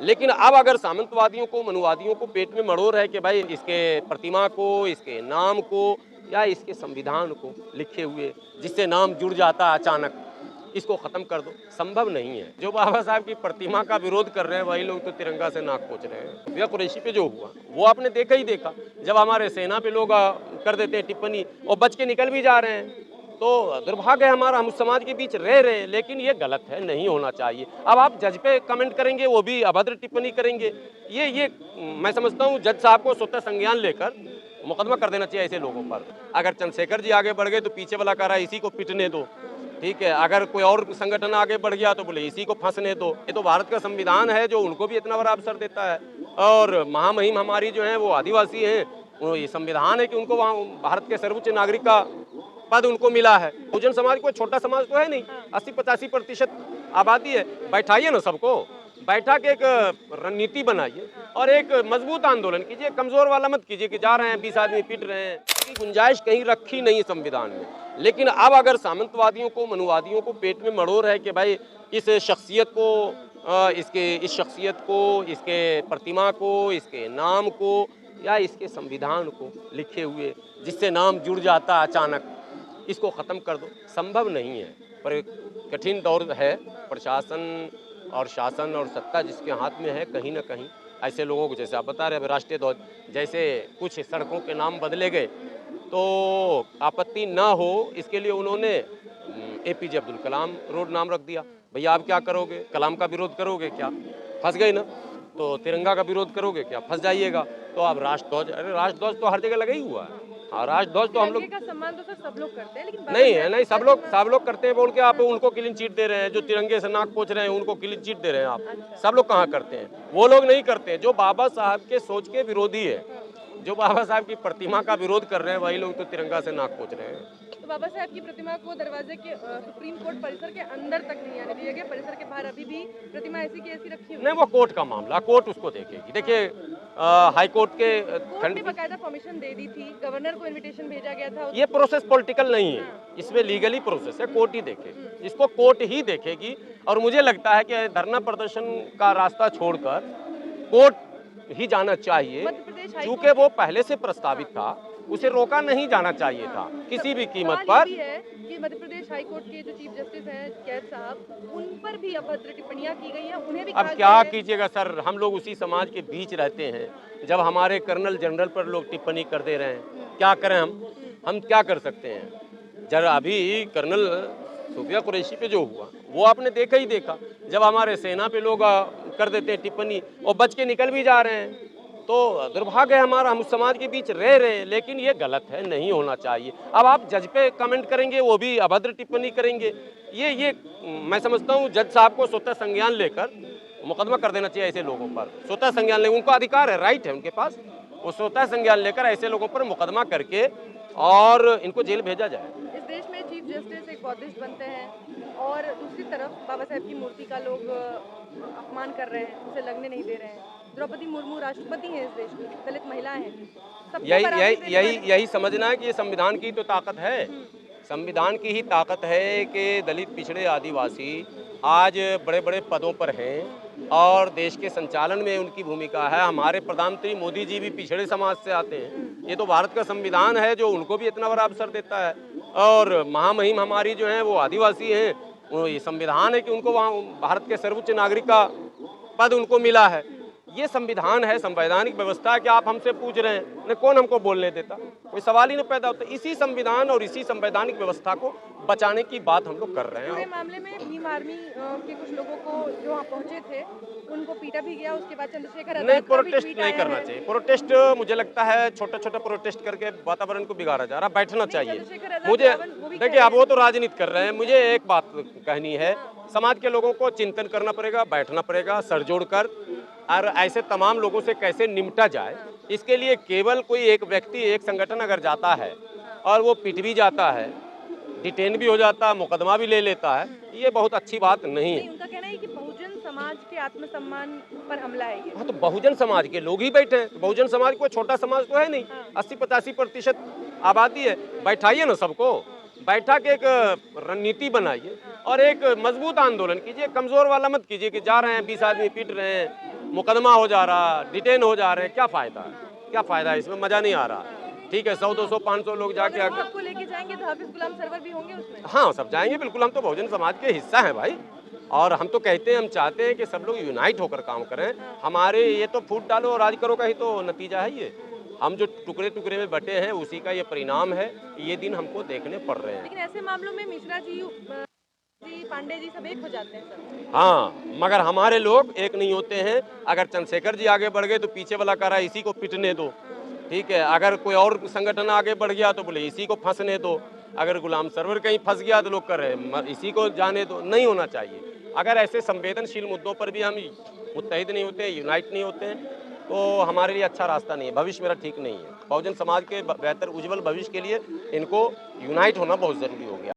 लेकिन अब अगर सामंतवादियों को, मनुवादियों को पेट में मरोड़ है कि भाई इसके प्रतिमा को, इसके नाम को या इसके संविधान को लिखे हुए जिससे नाम जुड़ जाता है अचानक, इसको खत्म कर दो, संभव नहीं है। जो बाबा साहब की प्रतिमा का विरोध कर रहे हैं वही लोग तो तिरंगा से नाक पोंछ रहे हैं। सुफिया कुरैशी पे जो हुआ वो आपने देखा ही देखा, जब हमारे सेना पे लोग कर देते हैं टिप्पणी और बच के निकल भी जा रहे हैं, तो दुर्भाग्य है हमारा, हम उस समाज के बीच रह रहे हैं, लेकिन ये गलत है, नहीं होना चाहिए। अब आप जज पे कमेंट करेंगे, वो भी अभद्र टिप्पणी करेंगे, ये मैं समझता हूँ जज साहब को स्वतः संज्ञान लेकर मुकदमा कर देना चाहिए ऐसे लोगों पर। अगर चंद्रशेखर जी आगे बढ़ गए तो पीछे वाला कह रहा है इसी को पिटने दो, ठीक है। अगर कोई और संगठन आगे बढ़ गया तो बोले इसी को फंसने दो। ये तो भारत का संविधान है जो उनको भी इतना बड़ा अवसर देता है, और महामहिम हमारी जो है वो आदिवासी हैं, ये संविधान है कि उनको वहाँ भारत के सर्वोच्च नागरिक का पद उनको मिला है। बहुजन समाज कोई छोटा समाज तो है नहीं, 80-85% आबादी है। बैठाइए ना सबको, बैठा के एक रणनीति बनाइए और एक मजबूत आंदोलन कीजिए, कमजोर वाला मत कीजिए कि जा रहे हैं 20 आदमी पिट रहे हैं। की गुंजाइश कहीं रखी नहीं संविधान में। लेकिन अब अगर सामंतवादियों को, मनुवादियों को पेट में मरोड़ है कि भाई इस शख्सियत को, इस शख्सियत को, इसके प्रतिमा को, इसके नाम को या इसके संविधान को लिखे हुए जिससे नाम जुड़ जाता अचानक, इसको ख़त्म कर दो, संभव नहीं है। पर कठिन दौर है, प्रशासन और शासन और सत्ता जिसके हाथ में है, कहीं ना कहीं ऐसे लोगों को, जैसे आप बता रहे हैं राष्ट्रीय ध्वज, जैसे कुछ सड़कों के नाम बदले गए तो आपत्ति ना हो इसके लिए उन्होंने APJ अब्दुल कलाम रोड नाम रख दिया। भैया आप क्या करोगे, कलाम का विरोध करोगे क्या, फंस गए ना। तो तिरंगा का विरोध करोगे क्या, फंस जाइएगा। तो अब राष्ट्रध्वज, अरे राष्ट्रध्वज तो हर जगह लगा ही हुआ है। हाँ, राष्ट्रध्वज तो हम लोग का सम्मान तो सर सब लोग करते हैं, लेकिन नहीं है, नहीं सब लोग करते हैं बोल के आप उनको क्लीन चिट दे रहे हैं। जो तिरंगे से नाक पोंछ रहे हैं उनको क्लीन चिट दे रहे हैं आप। सब लोग कहाँ करते हैं, वो लोग नहीं करते हैं जो बाबा साहब के सोच के विरोधी है। जो बाबा साहब की प्रतिमा का विरोध कर रहे हैं वही लोग तो तिरंगा से नाक पोंछ रहे हैं। तो बाबा साहब की प्रतिमा को दरवाजे के सुप्रीम कोर्ट परिसर के अंदर तक नहीं आने दिया गया, परिसर के बाहर अभी भी प्रतिमा ऐसी की ऐसी रखी हुई है। नहीं, वो कोर्ट का मामला, कोर्ट उसको देखेगी। देखिए हाई कोर्ट के कोर्ट ने बकायदा परमिशन दे दी थी, गवर्नर को इनविटेशन भेजा गया था। ये प्रोसेस पॉलिटिकल नहीं है, इसमें लीगली प्रोसेस है, कोर्ट ही देखेगी, इसको कोर्ट ही देखेगी। और मुझे लगता है कि धरना प्रदर्शन का रास्ता छोड़कर कोर्ट ही जाना चाहिए, क्योंकि वो पहले से प्रस्तावित था, उसे रोका नहीं जाना चाहिए था किसी भी कीमत पर। कि मध्य प्रदेश हाई कोर्ट के जो चीफ जस्टिस हैं कैद साहब, उन पर भी अभद्र टिप्पणियां की गई हैं, उन्हें भी अब क्या कीजिएगा सर, हम लोग उसी समाज के बीच रहते हैं। जब हमारे कर्नल जनरल पर लोग टिप्पणी कर दे रहे हैं, क्या करें हम क्या कर सकते हैं। जरा अभी कर्नल सुफिया कुरैशी पे जो हुआ वो आपने देखा ही देखा, जब हमारे सेना पे लोग कर देते हैं टिप्पणी और बच के निकल भी जा रहे हैं, तो दुर्भाग्य है हमारा, हम उस समाज के बीच रह रहे हैं, लेकिन ये गलत है, नहीं होना चाहिए। अब आप जज पे कमेंट करेंगे, वो भी अभद्र टिप्पणी करेंगे, ये मैं समझता हूँ जज साहब को स्वतः संज्ञान लेकर मुकदमा कर देना चाहिए ऐसे लोगों पर। स्वतः संज्ञान ले, उनको अधिकार है, राइट है उनके पास, वो स्वतः संज्ञान लेकर ऐसे लोगों पर मुकदमा करके और इनको जेल भेजा जाए। इस देश में चीफ जस्टिस एक बौद्धिस्ट बनते हैं और दूसरी तरफ बाबा साहब की मूर्ति का लोग अपमान कर रहे हैं, उसे लगने नहीं दे रहे हैं। द्रौपदी मुर्मू राष्ट्रपति हैं इस देश की, दलित महिलाएं हैं। यही समझना है कि ये संविधान की तो ताकत है, संविधान की ही ताकत है कि दलित, पिछड़े, आदिवासी आज बड़े बड़े पदों पर हैं और देश के संचालन में उनकी भूमिका है। हमारे प्रधानमंत्री मोदी जी भी पिछड़े समाज से आते हैं। ये तो भारत का संविधान है जो उनको भी इतना बड़ा अवसर देता है। और महामहिम हमारी जो है वो आदिवासी हैं, ये संविधान है कि उनको वहाँ भारत के सर्वोच्च नागरिक का पद उनको मिला है। ये संविधान है, संवैधानिक व्यवस्था है कि आप हमसे पूछ रहे हैं, न कौन हमको बोलने देता, कोई सवाल ही नहीं पैदा होता। इसी संविधान और इसी संवैधानिक व्यवस्था को बचाने की बात हम लोग कर रहे हैं। पूरे मामले में भीम आर्मी के कुछ लोगों को जो वहाँ पहुंचे थे उनको पीटा भी गया, उसके बाद चंद्रशेखर नहीं, प्रोटेस्ट नहीं करना चाहिए। प्रोटेस्ट मुझे लगता है छोटा छोटा प्रोटेस्ट करके वातावरण को बिगाड़ा जा रहा, बैठना चाहिए। मुझे देखिए, अब वो तो राजनीति कर रहे हैं, मुझे एक बात कहनी है, समाज के लोगों को चिंतन करना पड़ेगा, बैठना पड़ेगा सर जोड़कर, और ऐसे तमाम लोगों से कैसे निपटा जाए। इसके लिए केवल कोई एक व्यक्ति, एक संगठन अगर जाता है और वो पिट भी जाता है, डिटेन भी हो जाता है, मुकदमा भी ले लेता है, ये बहुत अच्छी बात नहीं है। उनका कहना है कि बहुजन समाज के आत्मसम्मान पर हमला है ये। हाँ, तो बहुजन समाज के लोग ही बैठे हैं, तो बहुजन समाज कोई छोटा समाज तो है नहीं, 80-85% आबादी है। बैठाइए ना सबको, बैठा के एक रणनीति बनाइए और एक मजबूत आंदोलन कीजिए, कमजोर वाला मत कीजिए कि जा रहे हैं 20 आदमी पिट रहे हैं, मुकदमा हो जा रहा, डिटेन हो जा रहे हैं, क्या फ़ायदा है? क्या फ़ायदा है इसमें? मज़ा नहीं आ रहा। ठीक है, 100, 200, 500 लोग जाके अगर अगर सबको लेके जाएंगे तो हाफिज गुलाम सरवर भी होंगे उसमें? हाँ, सब जाएँगे बिल्कुल, हम तो बहुजन समाज के हिस्सा हैं भाई। और हम तो कहते हैं, हम चाहते हैं कि सब लोग यूनाइट होकर काम करें। हमारे ये तो फूट डालो और राज करो का ही तो नतीजा है ये। हम जो टुकड़े-टुकड़े में बँटे हैं, उसी का ये परिणाम है। ये दिन हमको देखने पड़ रहे हैं। लेकिन ऐसे मामलों में मिश्रा जी जी पांडे जी सब एक हो जाते हैं सर। हाँ, मगर हमारे लोग एक नहीं होते हैं। अगर चंद्रशेखर जी आगे बढ़ गए तो पीछे वाला कह रहा है इसी को पिटने दो। ठीक है, अगर कोई और संगठन आगे बढ़ गया तो बोले इसी को फंसने दो। अगर गुलाम सरवर कहीं फंस गया तो लोग कह रहे हैं इसी को जाने दो। नहीं होना चाहिए। अगर ऐसे संवेदनशील मुद्दों पर भी हम मुत्तहिद नहीं होते, यूनाइट नहीं होते हैं, तो हमारे लिए अच्छा रास्ता नहीं है। भविष्य मेरा ठीक नहीं है। बहुजन समाज के बेहतर उज्जवल भविष्य के लिए इनको यूनाइट होना बहुत ज़रूरी हो गया।